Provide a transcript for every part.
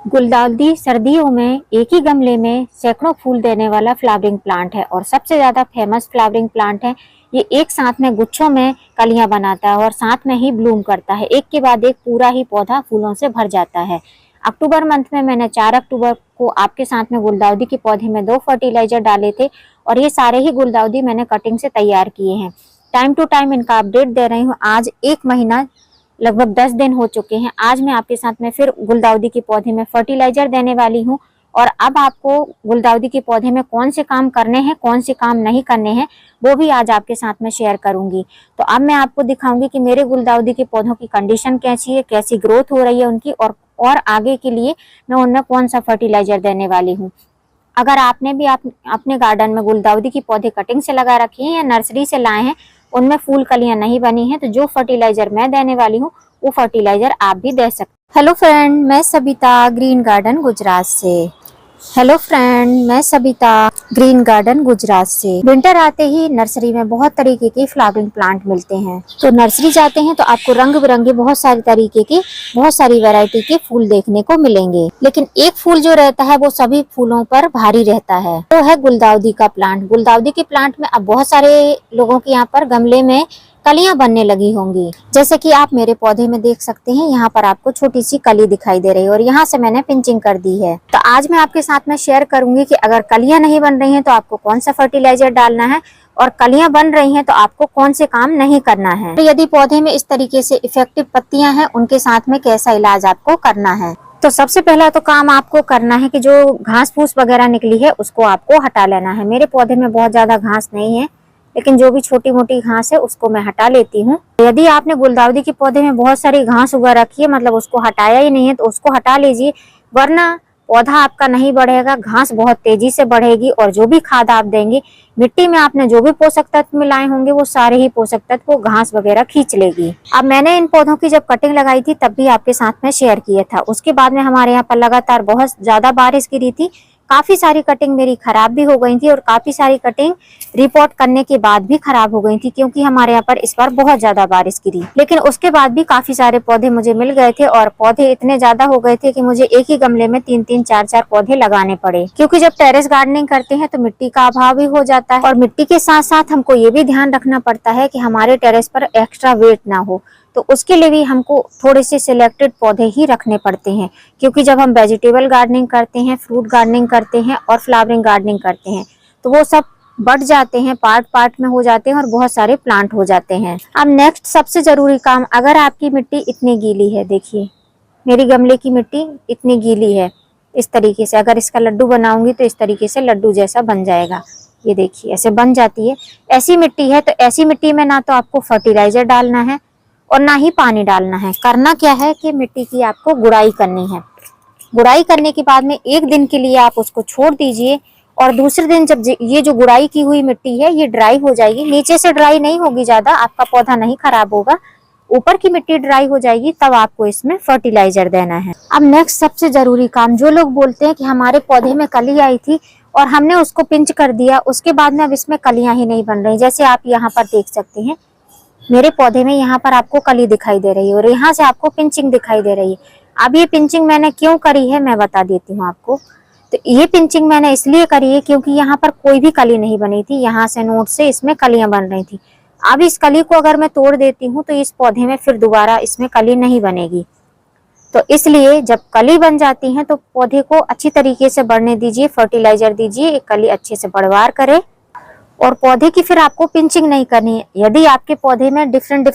गुलदाउदी सर्दियों में एक ही गमले में सैकड़ों फूल देने वाला फ्लावरिंग प्लांट है और सबसे ज्यादा फेमस फ्लावरिंग प्लांट है। ये एक साथ में गुच्छों में कलियां बनाता है और साथ में ही ब्लूम करता है। एक के बाद एक पूरा ही पौधा फूलों से भर जाता है। अक्टूबर मंथ में मैंने 4 अक्टूबर को आपके साथ में गुलदाउदी के पौधे में 2 फर्टिलाइजर डाले थे और ये सारे ही गुलदाउदी मैंने कटिंग से तैयार किए हैं। टाइम टू टाइम इनका अपडेट दे रही हूँ। आज 1 महीना लगभग 10 दिन हो चुके हैं। आज मैं आपके साथ में फिर गुलदाउदी के पौधे में फर्टिलाइजर देने वाली हूँ और अब आपको गुलदाउदी के पौधे में कौन से काम करने हैं, कौन से काम नहीं करने हैं, वो भी आज आपके साथ में शेयर करूंगी। तो अब मैं आपको दिखाऊंगी कि मेरे गुलदाउदी के पौधों की कंडीशन कैसी है, कैसी ग्रोथ हो रही है उनकी, और आगे के लिए मैं उनमें कौन सा फर्टिलाइजर देने वाली हूँ। अगर आपने भी अपने गार्डन में गुलदाउदी के पौधे कटिंग से लगा रखे हैं या नर्सरी से लाए हैं, उनमें फूल कलियां नहीं बनी हैं, तो जो फर्टिलाइजर मैं देने वाली हूँ वो फर्टिलाइजर आप भी दे सकते हैं। हेलो फ्रेंड, मैं सबिता ग्रीन गार्डन गुजरात से। विंटर आते ही नर्सरी में बहुत तरीके के फ्लावरिंग प्लांट मिलते हैं। तो नर्सरी जाते हैं तो आपको रंग बिरंगे बहुत सारे तरीके के, बहुत सारी वैरायटी के फूल देखने को मिलेंगे। लेकिन एक फूल जो रहता है वो सभी फूलों पर भारी रहता है, वो है गुलदाउदी का प्लांट। गुलदाउदी के प्लांट में अब बहुत सारे लोगों के यहाँ पर गमले में कलियां बनने लगी होंगी। जैसे कि आप मेरे पौधे में देख सकते हैं, यहाँ पर आपको छोटी सी कली दिखाई दे रही है और यहाँ से मैंने पिंचिंग कर दी है। तो आज मैं आपके साथ में शेयर करूंगी कि अगर कलियां नहीं बन रही हैं तो आपको कौन सा फर्टिलाइजर डालना है, और कलियां बन रही हैं तो आपको कौन से काम नहीं करना है। तो यदि पौधे में इस तरीके से इफेक्टिव पत्तियां हैं, उनके साथ में कैसा इलाज आपको करना है। तो सबसे पहला तो काम आपको करना है कि जो घास फूस वगैरह निकली है उसको आपको हटा लेना है। मेरे पौधे में बहुत ज्यादा घास नहीं है, लेकिन जो भी छोटी मोटी घास है उसको मैं हटा लेती हूँ। यदि आपने गुलदाउदी के पौधे में बहुत सारी घास उगा रखी है, मतलब उसको हटाया ही नहीं है, तो उसको हटा लीजिए, वरना पौधा आपका नहीं बढ़ेगा, घास बहुत तेजी से बढ़ेगी और जो भी खाद आप देंगे, मिट्टी में आपने जो भी पोषक तत्व मिलाए होंगे वो सारे ही पोषक तत्व को घास वगैरह खींच लेगी। अब मैंने इन पौधों की जब कटिंग लगाई थी तब भी आपके साथ में शेयर किया था। उसके बाद में हमारे यहाँ पर लगातार बहुत ज्यादा बारिश गिरी थी, काफी सारी कटिंग मेरी खराब भी हो गई थी और काफी सारी कटिंग रिपोर्ट करने के बाद भी खराब हो गई थी, क्योंकि हमारे यहाँ पर इस बार बहुत ज्यादा बारिश गिरी। लेकिन उसके बाद भी काफी सारे पौधे मुझे मिल गए थे और पौधे इतने ज्यादा हो गए थे कि मुझे एक ही गमले में 3-3, 4-4 पौधे लगाने पड़े, क्योंकि जब टेरेस गार्डनिंग करते हैं तो मिट्टी का अभाव भी हो जाता है और मिट्टी के साथ साथ हमको ये भी ध्यान रखना पड़ता है कि हमारे टेरेस पर एक्स्ट्रा वेट ना हो। तो उसके लिए भी हमको थोड़े से सिलेक्टेड पौधे ही रखने पड़ते हैं, क्योंकि जब हम वेजिटेबल गार्डनिंग करते हैं, फ्रूट गार्डनिंग करते हैं और फ्लावरिंग गार्डनिंग करते हैं तो वो सब बढ़ जाते हैं, पार्ट पार्ट में हो जाते हैं और बहुत सारे प्लांट हो जाते हैं। अब नेक्स्ट सबसे जरूरी काम, अगर आपकी मिट्टी इतनी गीली है, देखिए मेरी गमले की मिट्टी इतनी गीली है, इस तरीके से अगर इसका लड्डू बनाऊंगी तो इस तरीके से लड्डू जैसा बन जाएगा। ये देखिए ऐसे बन जाती है। ऐसी मिट्टी है तो ऐसी मिट्टी में ना तो आपको फर्टिलाइजर डालना है और ना ही पानी डालना है। करना क्या है कि मिट्टी की आपको गुड़ाई करनी है। गुड़ाई करने के बाद में 1 दिन के लिए आप उसको छोड़ दीजिए और दूसरे दिन जब ये जो गुड़ाई की हुई मिट्टी है ये ड्राई हो जाएगी, नीचे से ड्राई नहीं होगी ज्यादा, आपका पौधा नहीं खराब होगा, ऊपर की मिट्टी ड्राई हो जाएगी, तब आपको इसमें फर्टिलाइजर देना है। अब नेक्स्ट सबसे जरूरी काम, जो लोग बोलते हैं कि हमारे पौधे में कली आई थी और हमने उसको पिंच कर दिया, उसके बाद में अब इसमें कलियां ही नहीं बन रही। जैसे आप यहाँ पर देख सकते हैं, मेरे पौधे में यहाँ पर आपको कली दिखाई दे रही है और यहाँ से आपको पिंचिंग दिखाई दे रही है। अब ये पिंचिंग मैंने क्यों करी है मैं बता देती हूँ आपको। तो ये पिंचिंग मैंने इसलिए करी है क्योंकि यहाँ पर कोई भी कली नहीं बनी थी, यहाँ से नोट से इसमें कलियां बन रही थी। अब इस कली को अगर मैं तोड़ देती हूँ तो इस पौधे में फिर दोबारा इसमें कली नहीं बनेगी। तो इसलिए जब कली बन जाती है तो पौधे को अच्छी तरीके से बढ़ने दीजिए, फर्टिलाइजर दीजिए, कली अच्छे से बढ़वार करे और पौधे की फिर आपको पिंचिंग नहीं करनी है। यदि आपके पौधे में डिफरेंट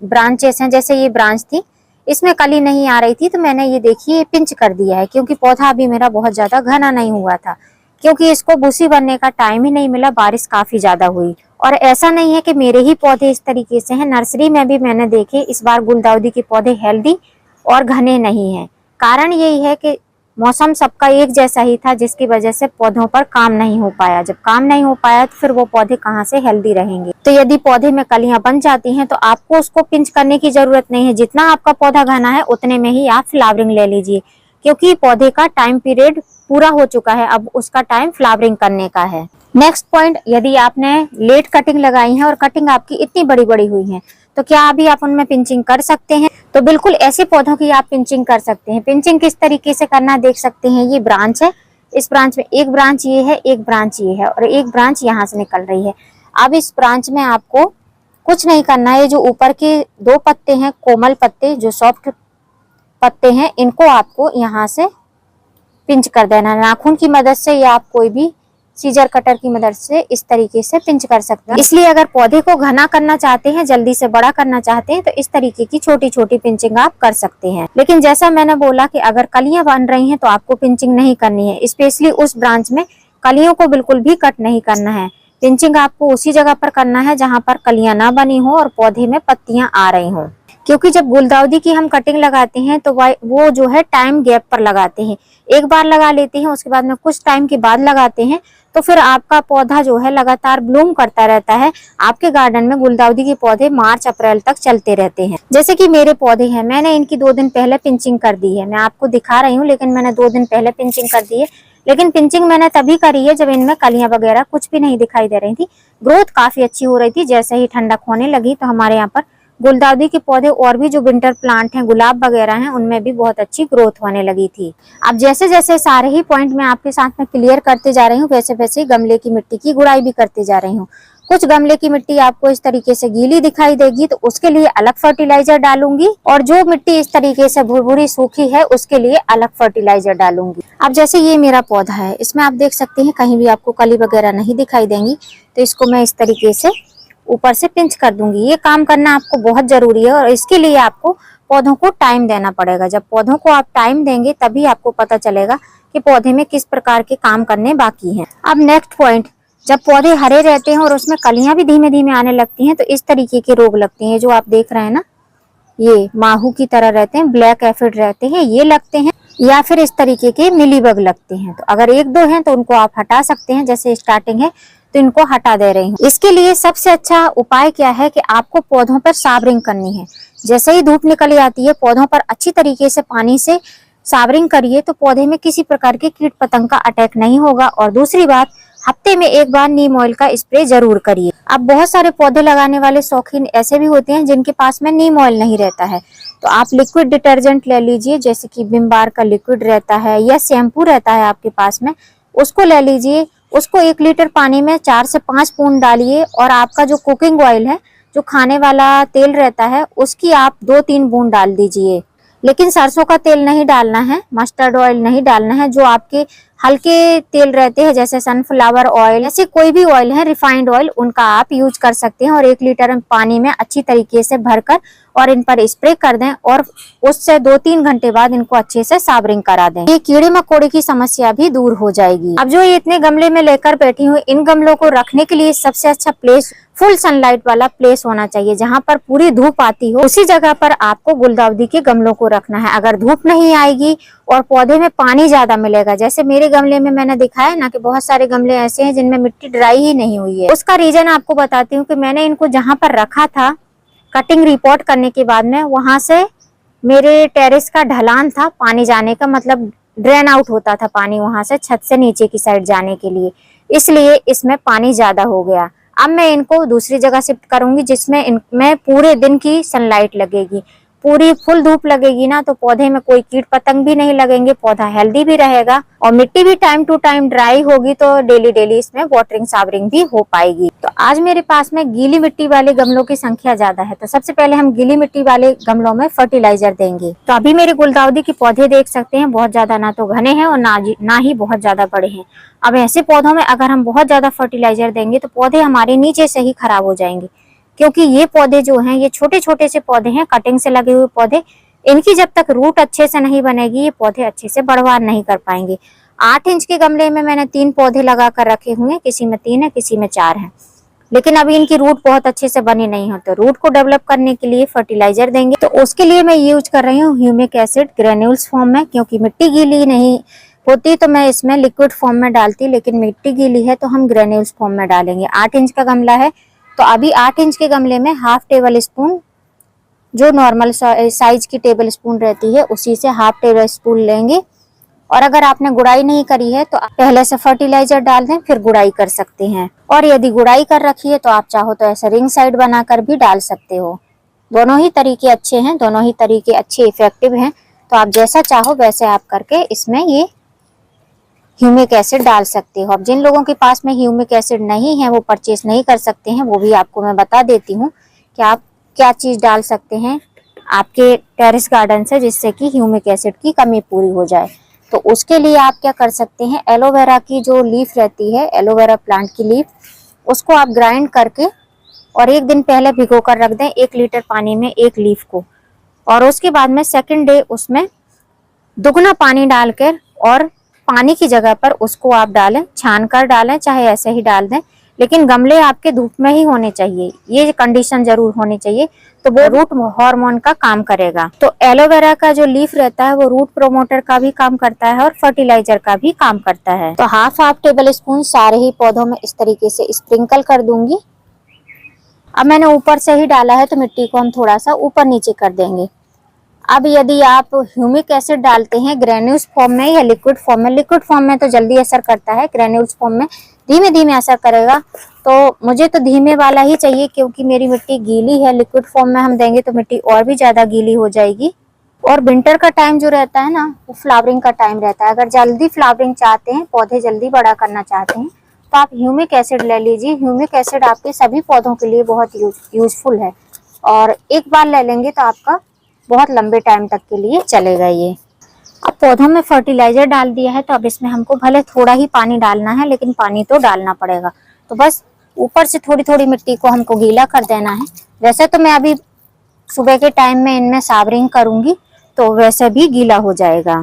ब्रांचेस हैं, जैसे ये ब्रांच थी इसमें कली नहीं आ रही थी तो मैंने ये देखिए पिंच कर दिया है, क्योंकि पौधा अभी मेरा बहुत ज्यादा घना नहीं हुआ था, क्योंकि इसको भूसी बनने का टाइम ही नहीं मिला, बारिश काफी ज्यादा हुई। और ऐसा नहीं है कि मेरे ही पौधे इस तरीके से हैं, नर्सरी में भी मैंने देखे इस बार गुलदाउदी के पौधे हेल्दी और घने नहीं है। कारण यही है कि मौसम सबका एक जैसा ही था, जिसकी वजह से पौधों पर काम नहीं हो पाया। जब काम नहीं हो पाया तो फिर वो पौधे कहाँ से हेल्दी रहेंगे। तो यदि पौधे में कलियां बन जाती हैं तो आपको उसको पिंच करने की जरूरत नहीं है, जितना आपका पौधा घना है उतने में ही आप फ्लावरिंग ले लीजिए, क्योंकि पौधे का टाइम पीरियड पूरा हो चुका है, अब उसका टाइम फ्लावरिंग करने का है। नेक्स्ट पॉइंट, यदि आपने लेट कटिंग लगाई है और कटिंग आपकी इतनी बड़ी बड़ी हुई है तो क्या अभी आप उनमें पिंचिंग कर सकते हैं? तो बिल्कुल ऐसे पौधों की आप पिंचिंग कर सकते हैं। पिंचिंग किस तरीके से करना देख सकते हैं। ये ब्रांच है, इस ब्रांच में एक ब्रांच ये है, एक ब्रांच ये है और एक ब्रांच यहाँ से निकल रही है। अब इस ब्रांच में आपको कुछ नहीं करना है। जो ऊपर के 2 पत्ते हैं, कोमल पत्ते, जो सॉफ्ट पत्ते हैं, इनको आपको यहाँ से पिंच कर देना है। नाखून की मदद से या आप कोई भी सीजर कटर की मदद से इस तरीके से पिंच कर सकते हैं। इसलिए अगर पौधे को घना करना चाहते हैं, जल्दी से बड़ा करना चाहते हैं, तो इस तरीके की छोटी छोटी पिंचिंग आप कर सकते हैं। लेकिन जैसा मैंने बोला कि अगर कलियां बन रही हैं तो आपको पिंचिंग नहीं करनी है। स्पेशली उस ब्रांच में कलियों को बिल्कुल भी कट नहीं करना है। पिंचिंग आपको उसी जगह पर करना है जहां पर कलियां ना बनी हो और पौधे में पत्तियां आ रही हो। क्योंकि जब गुलदाउदी की हम कटिंग लगाते हैं तो वो जो है टाइम गैप पर लगाते हैं। एक बार लगा लेते हैं, उसके बाद में कुछ टाइम के बाद लगाते हैं, तो फिर आपका पौधा जो है लगातार ब्लूम करता रहता है। आपके गार्डन में गुलदाउदी के पौधे मार्च अप्रैल तक चलते रहते हैं। जैसे कि मेरे पौधे हैं, मैंने इनकी 2 दिन पहले पिंचिंग कर दी है। मैं आपको दिखा रही हूँ, लेकिन मैंने 2 दिन पहले पिंचिंग कर दी है। लेकिन पिंचिंग मैंने तभी करी है जब इनमें कलियां वगैरह कुछ भी नहीं दिखाई दे रही थी। ग्रोथ काफी अच्छी हो रही थी। जैसे ही ठंडक होने लगी तो हमारे यहाँ पर गुलदाउदी के पौधे और भी जो विंटर प्लांट हैं, गुलाब वगैरह हैं, उनमें भी बहुत अच्छी ग्रोथ होने लगी थी। अब जैसे जैसे सारे ही पॉइंट मैं आपके साथ में क्लियर करते जा रही हूँ, वैसे वैसे गमले की मिट्टी की गुड़ाई भी करते जा रही हूँ। कुछ गमले की मिट्टी आपको इस तरीके से गीली दिखाई देगी तो उसके लिए अलग फर्टिलाइजर डालूंगी, और जो मिट्टी इस तरीके से भुरभुरी सूखी है उसके लिए अलग फर्टिलाइजर डालूंगी। अब जैसे ये मेरा पौधा है, इसमें आप देख सकते हैं कहीं भी आपको कली वगैरह नहीं दिखाई देंगी, तो इसको मैं इस तरीके से ऊपर से पिंच कर दूंगी। ये काम करना आपको बहुत जरूरी है और इसके लिए आपको पौधों को टाइम देना पड़ेगा। जब पौधों को आप टाइम देंगे तभी आपको पता चलेगा कि पौधे में किस प्रकार के काम करने बाकी हैं। अब नेक्स्ट पॉइंट, जब पौधे हरे रहते हैं और उसमें कलियां भी धीमे धीमे आने लगती हैं तो इस तरीके के रोग लगते हैं। जो आप देख रहे हैं ना, ये माहू की तरह रहते हैं, ब्लैक एफिड रहते हैं, ये लगते हैं, या फिर इस तरीके के मिलीबग लगते हैं। तो अगर 1-2 हैं तो उनको आप हटा सकते हैं। जैसे स्टार्टिंग है तो इनको हटा दे रही हूँ। इसके लिए सबसे अच्छा उपाय क्या है कि आपको पौधों पर साबरिंग करनी है। जैसे ही धूप निकल आती है, पौधों पर अच्छी तरीके से पानी से साबरिंग करिए तो पौधे में किसी प्रकार के कीट पतंग का अटैक नहीं होगा। और दूसरी बात, हफ्ते में 1 बार नीम ऑयल का स्प्रे जरूर करिए। अब बहुत सारे पौधे लगाने वाले शौकीन ऐसे भी होते हैं जिनके पास में नीम ऑयल नहीं रहता है, तो आप लिक्विड डिटर्जेंट ले लीजिए। जैसे कि विम बार का लिक्विड रहता है या शैम्पू रहता है आपके पास में, उसको ले लीजिए। उसको 1 लीटर पानी में 4 से 5 बूंद डालिए और आपका जो कुकिंग ऑयल है, जो खाने वाला तेल रहता है, उसकी आप 2-3 बूंद डाल दीजिए। लेकिन सरसों का तेल नहीं डालना है, मस्टर्ड ऑयल नहीं डालना है। जो आपके हल्के तेल रहते हैं जैसे सनफ्लावर ऑयल, ऐसे कोई भी ऑयल है, रिफाइंड ऑयल, उनका आप यूज कर सकते हैं। और 1 लीटर पानी में अच्छी तरीके से भरकर और इन पर स्प्रे कर दें और उससे 2-3 घंटे बाद इनको अच्छे से साबरिंग करा दें। ये कीड़े मकोड़े की समस्या भी दूर हो जाएगी। अब जो ये इतने गमले में लेकर बैठी हूँ, इन गमलों को रखने के लिए सबसे अच्छा प्लेस फुल सनलाइट वाला प्लेस होना चाहिए। जहाँ पर पूरी धूप आती हो उसी जगह पर आपको गुलदाउदी के गमलों को रखना है। अगर धूप नहीं आएगी और पौधे में पानी ज्यादा मिलेगा, जैसे मेरे गमले में मैंने दिखाया ना कि बहुत सारे गमले ऐसे हैं जिनमें मिट्टी ड्राई ही नहीं हुई है, उसका रीजन आपको बताती हूँ कि मैंने इनको जहाँ पर रखा था कटिंग रिपोर्ट करने के बाद में, वहां से मेरे टेरेस का ढलान था पानी जाने का, मतलब ड्रेन आउट होता था पानी वहां से छत से नीचे की साइड जाने के लिए, इसलिए इसमें पानी ज्यादा हो गया। अब मैं इनको दूसरी जगह शिफ्ट करूंगी जिसमें इनमें पूरे दिन की सनलाइट लगेगी। पूरी फुल धूप लगेगी ना तो पौधे में कोई कीट पतंग भी नहीं लगेंगे, पौधा हेल्दी भी रहेगा और मिट्टी भी टाइम टू टाइम ड्राई होगी तो डेली डेली इसमें वाटरिंग साबरिंग भी हो पाएगी। तो आज मेरे पास में गीली मिट्टी वाले गमलों की संख्या ज्यादा है, तो सबसे पहले हम गीली मिट्टी वाले गमलों में फर्टिलाइजर देंगे। तो अभी मेरे गुलदाउदी के पौधे देख सकते हैं, बहुत ज्यादा ना तो घने हैं और ना ही बहुत ज्यादा बड़े हैं। अब ऐसे पौधों में अगर हम बहुत ज्यादा फर्टिलाइजर देंगे तो पौधे हमारे नीचे से ही खराब हो जाएंगे, क्योंकि ये पौधे जो हैं ये छोटे छोटे से पौधे हैं, कटिंग से लगे हुए पौधे। इनकी जब तक रूट अच्छे से नहीं बनेगी ये पौधे अच्छे से बढ़वार नहीं कर पाएंगे। 8 इंच के गमले में मैंने 3 पौधे लगा कर रखे हुए हैं, किसी में 3 है किसी में 4 है, लेकिन अभी इनकी रूट बहुत अच्छे से बनी नहीं हो। तो रूट को डेवलप करने के लिए फर्टिलाइजर देंगे, तो उसके लिए मैं यूज कर रही हूँ ह्यूमिक एसिड ग्रेन्यूल्स फॉर्म में। क्योंकि मिट्टी गीली नहीं होती तो मैं इसमें लिक्विड फॉर्म में डालती, लेकिन मिट्टी गीली है तो हम ग्रेन्यूल्स फॉर्म में डालेंगे। 8 इंच का गमला है तो अभी 8 इंच के गमले में ½ टेबल स्पून, जो नॉर्मल साइज की टेबल स्पून रहती है उसी से ½ टेबल स्पून लेंगे। और अगर आपने गुड़ाई नहीं करी है तो पहले से फर्टिलाइजर डाल दें, फिर गुड़ाई कर सकते हैं। और यदि गुड़ाई कर रखी है तो आप चाहो तो ऐसे रिंग साइड बनाकर भी डाल सकते हो। दोनों ही तरीके अच्छे हैं, दोनों ही तरीके अच्छे इफेक्टिव हैं। तो आप जैसा चाहो वैसे आप करके इसमें ये ह्यूमिक एसिड डाल सकते हो। अब जिन लोगों के पास में ह्यूमिक एसिड नहीं है, वो परचेस नहीं कर सकते हैं, वो भी आपको मैं बता देती हूँ कि आप क्या चीज डाल सकते हैं आपके टेरेस गार्डन से, जिससे कि ह्यूमिक एसिड की कमी पूरी हो जाए। तो उसके लिए आप क्या कर सकते हैं, एलोवेरा की जो लीफ रहती है, एलोवेरा प्लांट की लीफ, उसको आप ग्राइंड करके और 1 दिन पहले भिगो कर रख दें 1 लीटर पानी में 1 लीफ को, और उसके बाद में सेकंड डे उसमें दुगना पानी डालकर, और पानी की जगह पर उसको आप डालें, छान कर डालें, चाहे ऐसे ही डाल दें, लेकिन गमले आपके धूप में ही होने चाहिए, ये कंडीशन जरूर होनी चाहिए। तो वो रूट हार्मोन का काम करेगा। तो एलोवेरा का जो लीफ रहता है वो रूट प्रोमोटर का भी काम करता है और फर्टिलाइजर का भी काम करता है। तो हाफ टेबल स्पून सारे ही पौधों में इस तरीके से स्प्रिंकल कर दूंगी। अब मैंने ऊपर से ही डाला है तो मिट्टी को हम थोड़ा सा ऊपर नीचे कर देंगे। अब यदि आप ह्यूमिक एसिड डालते हैं ग्रेन्यूल्स फॉर्म में या लिक्विड फॉर्म में, लिक्विड फॉर्म में तो जल्दी असर करता है, ग्रेन्यूल्स फॉर्म में धीमे धीमे असर करेगा। तो मुझे तो धीमे वाला ही चाहिए क्योंकि मेरी मिट्टी गीली है। लिक्विड फॉर्म में हम देंगे तो मिट्टी और भी ज्यादा गीली हो जाएगी। और विंटर का टाइम जो रहता है ना, वो फ्लावरिंग का टाइम रहता है। अगर जल्दी फ्लावरिंग चाहते हैं, पौधे जल्दी बड़ा करना चाहते हैं, तो आप ह्यूमिक एसिड ले लीजिए। ह्यूमिक एसिड आपके सभी पौधों के लिए बहुत यूजफुल है, और एक बार ले लेंगे तो आपका बहुत लंबे टाइम तक के लिए चलेगा ये। अब पौधों में फर्टिलाइजर डाल दिया है, तो अब इसमें हमको भले थोड़ा ही पानी डालना है, लेकिन पानी तो डालना पड़ेगा। तो बस ऊपर से थोड़ी थोड़ी मिट्टी को हमको गीला कर देना है। वैसे तो मैं अभी सुबह के टाइम में इनमें सावरिंग करूंगी, तो वैसे भी गीला हो जाएगा,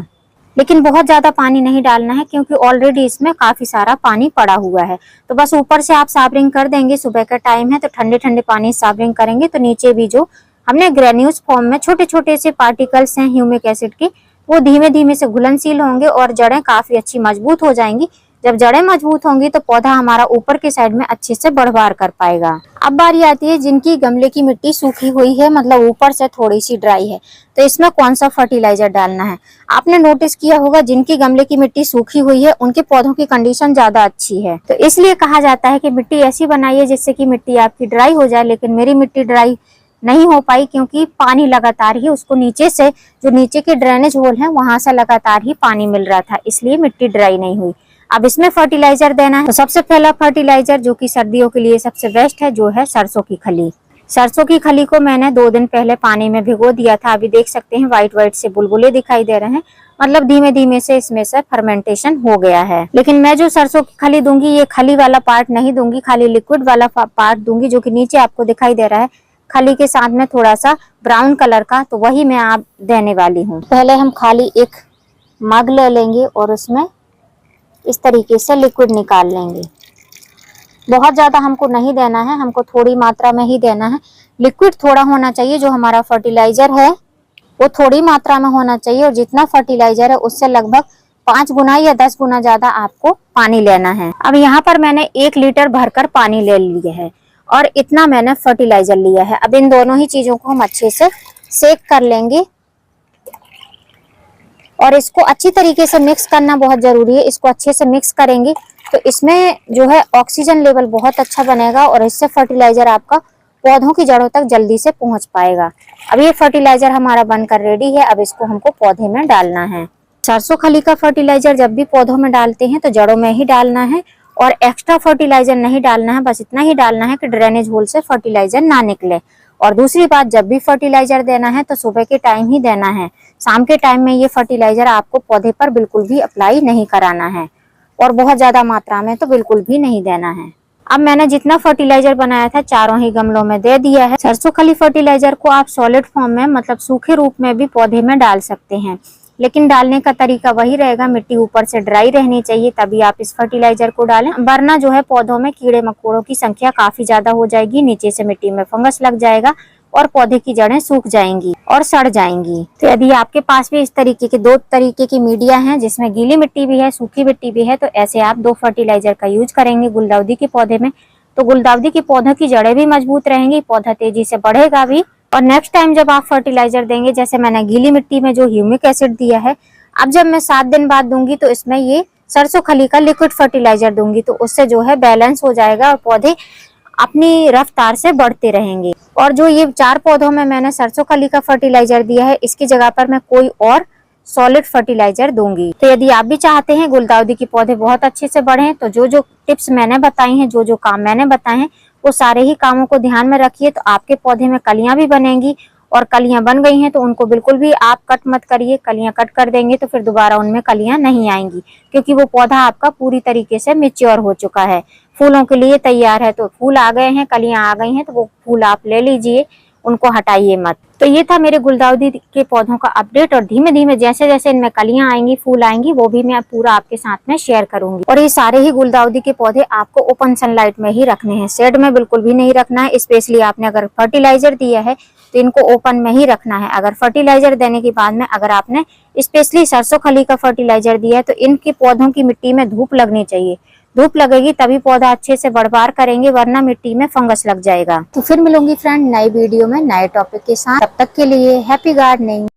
लेकिन बहुत ज्यादा पानी नहीं डालना है क्योंकि ऑलरेडी इसमें काफी सारा पानी पड़ा हुआ है। तो बस ऊपर से आप सावरिंग कर देंगे। सुबह का टाइम है तो ठंडे ठंडे पानी सावरिंग करेंगे, तो नीचे भी जो हमने ग्रेन्यूल्स फॉर्म में छोटे छोटे से पार्टिकल्स हैं ह्यूमिक एसिड के, वो धीमे धीमे से घुलनशील होंगे और जड़ें काफी अच्छी मजबूत हो जाएंगी। जब जड़ें मजबूत होंगी तो पौधा हमारा ऊपर के साइड में अच्छे से बढ़वार कर पाएगा। अब बारी आती है जिनकी गमले की मिट्टी सूखी हुई है, मतलब ऊपर से थोड़ी सी ड्राई है, तो इसमें कौन सा फर्टिलाइजर डालना है। आपने नोटिस किया होगा जिनकी गमले की मिट्टी सूखी हुई है उनके पौधों की कंडीशन ज्यादा अच्छी है। तो इसलिए कहा जाता है कि मिट्टी ऐसी बनाइए जिससे कि मिट्टी आपकी ड्राई हो जाए। लेकिन मेरी मिट्टी ड्राई नहीं हो पाई क्योंकि पानी लगातार ही उसको नीचे से, जो नीचे के ड्रेनेज होल है, वहां से लगातार ही पानी मिल रहा था, इसलिए मिट्टी ड्राई नहीं हुई। अब इसमें फर्टिलाइजर देना है, तो सबसे पहला फर्टिलाइजर जो कि सर्दियों के लिए सबसे बेस्ट है, जो है सरसों की खली। सरसों की खली को मैंने 2 दिन पहले पानी में भिगो दिया था। अभी देख सकते हैं व्हाइट से बुलबुले दिखाई दे रहे हैं, मतलब धीमे धीमे से इसमें से फर्मेंटेशन हो गया है। लेकिन मैं जो सरसों की खली दूंगी, ये खली वाला पार्ट नहीं दूंगी, खाली लिक्विड वाला पार्ट दूंगी, जो कि नीचे आपको दिखाई दे रहा है खली के साथ में थोड़ा सा ब्राउन कलर का, तो वही मैं आप देने वाली हूँ। पहले हम खाली एक मग ले लेंगे और उसमें इस तरीके से लिक्विड निकाल लेंगे। बहुत ज्यादा हमको नहीं देना है, हमको थोड़ी मात्रा में ही देना है। लिक्विड थोड़ा होना चाहिए, जो हमारा फर्टिलाइजर है वो थोड़ी मात्रा में होना चाहिए, और जितना फर्टिलाइजर है उससे लगभग 5 गुना या 10 गुना ज्यादा आपको पानी लेना है। अब यहाँ पर मैंने 1 लीटर भरकर पानी ले लिया है और इतना मैंने फर्टिलाइजर लिया है। अब इन दोनों ही चीजों को हम अच्छे से सेक कर लेंगे और इसको अच्छी तरीके से मिक्स करना बहुत जरूरी है। इसको अच्छे से मिक्स करेंगे तो इसमें जो है ऑक्सीजन लेवल बहुत अच्छा बनेगा और इससे फर्टिलाइजर आपका पौधों की जड़ों तक जल्दी से पहुंच पाएगा। अब ये फर्टिलाइजर हमारा बनकर रेडी है। अब इसको हमको पौधे में डालना है। सरसों खली का फर्टिलाइजर जब भी पौधों में डालते हैं तो जड़ों में ही डालना है और एक्स्ट्रा फर्टिलाइजर नहीं डालना है। बस इतना ही डालना है कि ड्रेनेज होल से फर्टिलाइजर ना निकले। और दूसरी बात, जब भी फर्टिलाइजर देना है तो सुबह के टाइम ही देना है। शाम के टाइम में ये फर्टिलाइजर आपको पौधे पर बिल्कुल भी अप्लाई नहीं कराना है और बहुत ज्यादा मात्रा में तो बिल्कुल भी नहीं देना है। अब मैंने जितना फर्टिलाइजर बनाया था चारों ही गमलों में दे दिया है। सरसों खली फर्टिलाइजर को आप सॉलिड फॉर्म में, मतलब सूखे रूप में भी पौधे में डाल सकते हैं, लेकिन डालने का तरीका वही रहेगा, मिट्टी ऊपर से ड्राई रहनी चाहिए, तभी आप इस फर्टिलाइजर को डालें। वरना जो है पौधों में कीड़े मकोड़ों की संख्या काफी ज्यादा हो जाएगी, नीचे से मिट्टी में फंगस लग जाएगा और पौधे की जड़ें सूख जाएंगी और सड़ जाएंगी। तो यदि आपके पास भी इस तरीके के 2 तरीके की मीडिया हैं, जिसमें गीली मिट्टी भी है, सूखी मिट्टी भी है, तो ऐसे आप 2 फर्टिलाइजर का यूज करेंगे गुलदाउदी के पौधे में, तो गुलदाउदी के पौधों की जड़ें भी मजबूत रहेंगी, पौधा तेजी से बढ़ेगा भी। और नेक्स्ट टाइम जब आप फर्टिलाइजर देंगे, जैसे मैंने गीली मिट्टी में जो ह्यूमिक एसिड दिया है, अब जब मैं 7 दिन बाद दूंगी तो इसमें ये सरसों खली का लिक्विड फर्टिलाइजर दूंगी, तो उससे जो है बैलेंस हो जाएगा और पौधे अपनी रफ्तार से बढ़ते रहेंगे। और जो ये 4 पौधों में मैंने सरसों खली का फर्टिलाइजर दिया है, इसकी जगह पर मैं कोई और सॉलिड फर्टिलाइजर दूंगी। तो यदि आप भी चाहते हैं गुलदाउदी के पौधे बहुत अच्छे से बढ़ें, तो जो जो टिप्स मैंने बताई हैं, जो जो काम मैंने बताए हैं, वो सारे ही कामों को ध्यान में रखिए, तो आपके पौधे में कलियां भी बनेंगी। और कलियां बन गई हैं तो उनको बिल्कुल भी आप कट मत करिए। कलियां कट कर देंगे तो फिर दोबारा उनमें कलियां नहीं आएंगी, क्योंकि वो पौधा आपका पूरी तरीके से मैच्योर हो चुका है, फूलों के लिए तैयार है। तो फूल आ गए हैं, कलियां आ गई हैं, तो वो फूल आप ले लीजिए, उनको हटाइए मत। तो ये था मेरे गुलदाउदी के पौधों का अपडेट, और धीमे धीमे जैसे जैसे इनमें कलियां आएंगी, फूल आएंगी, वो भी मैं पूरा आपके साथ में शेयर करूंगी। और ये सारे ही गुलदाउदी के पौधे आपको ओपन सनलाइट में ही रखने हैं, शेड में बिल्कुल भी नहीं रखना है। स्पेशली आपने अगर फर्टिलाइजर दिया है तो इनको ओपन में ही रखना है। अगर फर्टिलाइजर देने के बाद में अगर आपने स्पेशली सरसों खली का फर्टिलाइजर दिया है, तो इनके पौधों की मिट्टी में धूप लगनी चाहिए। धूप लगेगी तभी पौधा अच्छे से बढ़ करेंगे, वरना मिट्टी में फंगस लग जाएगा। तो फिर मिलूंगी फ्रेंड नई वीडियो में नए टॉपिक के साथ। तब तक के लिए हैप्पी गार्डनिंग।